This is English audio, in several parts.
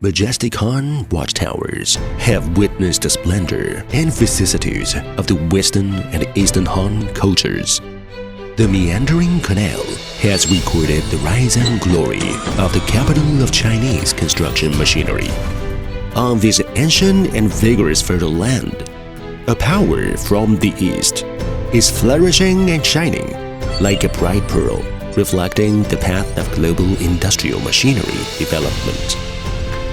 Majestic Han watchtowers have witnessed the splendor and vicissitudes of the Western and Eastern Han cultures. The meandering canal has recorded the rise and glory of the capital of Chinese construction machinery. On this ancient and vigorous fertile land, a power from the east is flourishing and shining like a bright pearl, reflecting the path of global industrial machinery development.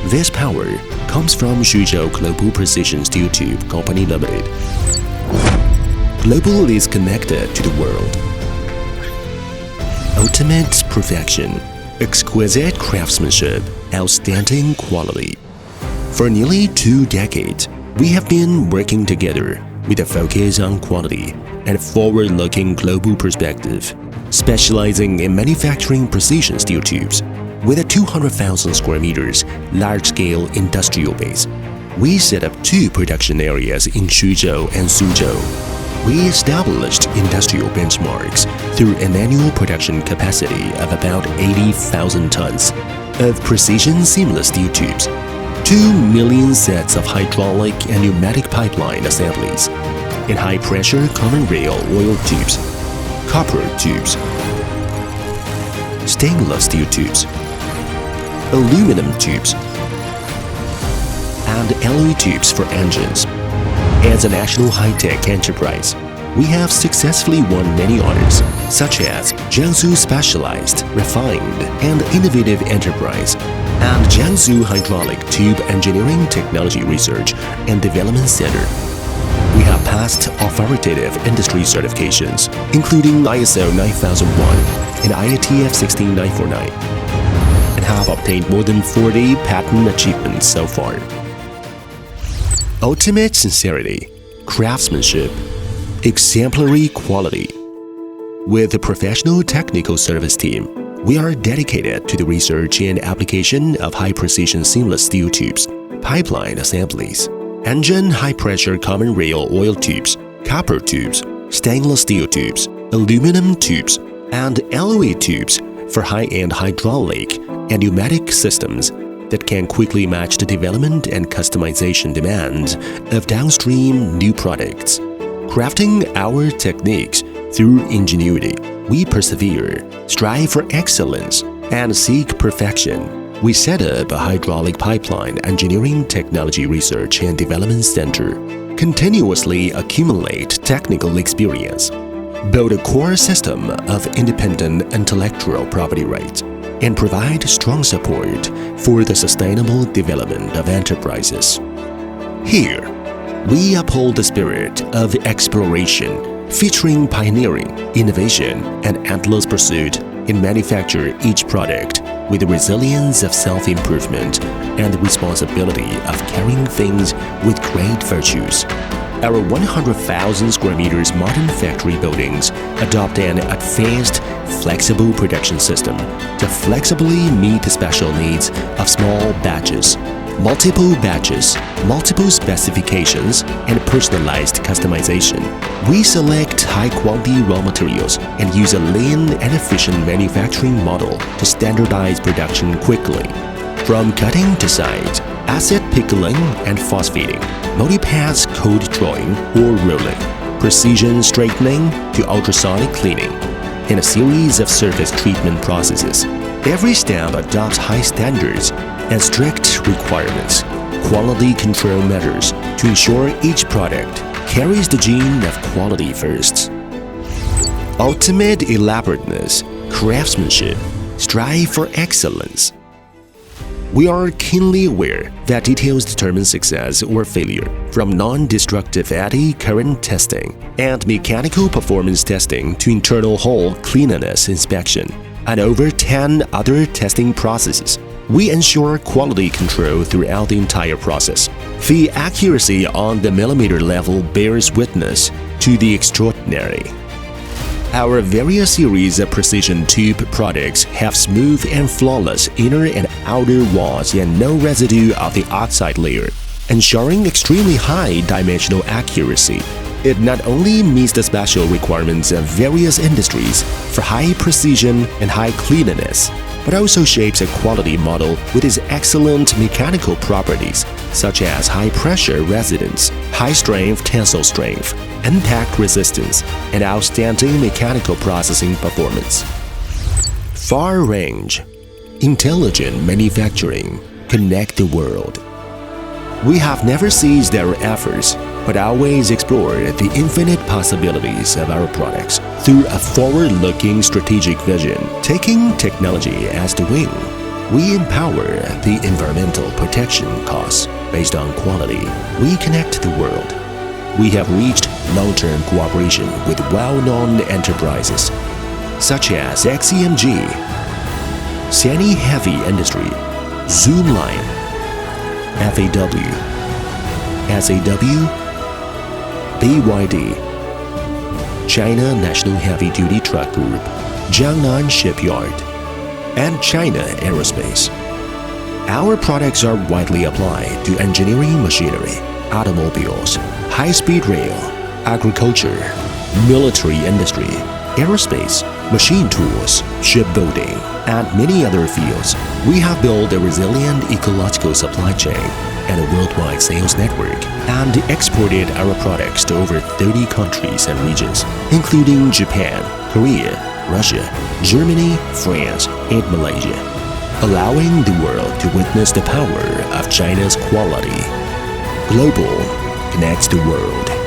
This power comes from Xuzhou Global Precision Steel Tube Company Limited. Global is connected to the world. Ultimate perfection, exquisite craftsmanship, outstanding quality. For nearly 2 decades, we have been working together with a focus on quality and forward-looking global perspective, specializing in manufacturing precision steel tubes. With a 200,000 square meters large-scale industrial base, we set up 2 production areas in Xuzhou and Suzhou. We established industrial benchmarks through an annual production capacity of about 80,000 tons of precision seamless steel tubes, 2 million sets of hydraulic and pneumatic pipeline assemblies, and high-pressure common rail oil tubes, copper tubes, stainless steel tubes, aluminum tubes, and alloy tubes for engines. As a national high-tech enterprise, we have successfully won many honors, such as Jiangsu Specialized, Refined, and Innovative Enterprise, and Jiangsu Hydraulic Tube Engineering Technology Research and Development Center. We have passed authoritative industry certifications, including ISO 9001 and IATF 16949, and have obtained more than 40 patent achievements so far. Ultimate sincerity, craftsmanship, exemplary quality. With a professional technical service team, we are dedicated to the research and application of high-precision seamless steel tubes, pipeline assemblies, engine high-pressure common rail oil tubes, copper tubes, stainless steel tubes, aluminum tubes, and alloy tubes for high-end hydraulic and pneumatic systems that can quickly match the development and customization demands of downstream new products. Crafting our techniques through ingenuity, we persevere, strive for excellence, and seek perfection. We set up a hydraulic pipeline engineering technology research and development center, continuously accumulate technical experience, build a core system of independent intellectual property rights, and provide strong support for the sustainable development of enterprises. Here, we uphold the spirit of exploration, featuring pioneering, innovation, and endless pursuit and manufacture each product with the resilience of self-improvement and the responsibility of carrying things with great virtues. Our 100,000 square meters modern factory buildings adopt an advanced, flexible production system to flexibly meet the special needs of small batches, multiple specifications, and personalized customization. We select high-quality raw materials and use a lean and efficient manufacturing model to standardize production quickly. From cutting to size, acid pickling and phosphating, multi-pass cold drawing or rolling, precision straightening to ultrasonic cleaning, and a series of surface treatment processes. Every step adopts high standards and strict requirements, quality control measures to ensure each product carries the gene of quality first. Ultimate elaborateness, craftsmanship, strive for excellence. We are keenly aware that details determine success or failure, from non-destructive eddy current testing and mechanical performance testing to internal hull cleanliness inspection, and over 10 other testing processes. We ensure quality control throughout the entire process. The accuracy on the millimeter level bears witness to the extraordinary. Our various series of precision tube products have smooth and flawless inner and outer walls and no residue of the outside layer, ensuring extremely high dimensional accuracy. It not only meets the special requirements of various industries for high precision and high cleanliness, but also shapes a quality model with its excellent mechanical properties, such as high-pressure resistance, high-strength tensile strength, impact resistance, and outstanding mechanical processing performance. Far range, intelligent manufacturing, connect the world. We have never ceased our efforts, but always explored the infinite possibilities of our products through a forward-looking strategic vision. Taking technology as the wing, we empower the environmental protection costs based on quality. We connect the world. We have reached long-term cooperation with well-known enterprises such as XCMG, Sany Heavy Industry, Zoomlion, FAW, SAW, BYD, China National Heavy Duty Truck Group, Jiangnan Shipyard, and China Aerospace. Our products are widely applied to engineering machinery, automobiles, high-speed rail, agriculture, military industry, aerospace, machine tools, shipbuilding, and many other fields. We have built a resilient ecological supply chain and a worldwide sales network, and exported our products to over 30 countries and regions, including Japan, Korea, Russia, Germany, France, and Malaysia, allowing the world to witness the power of China's quality. Global connects the world.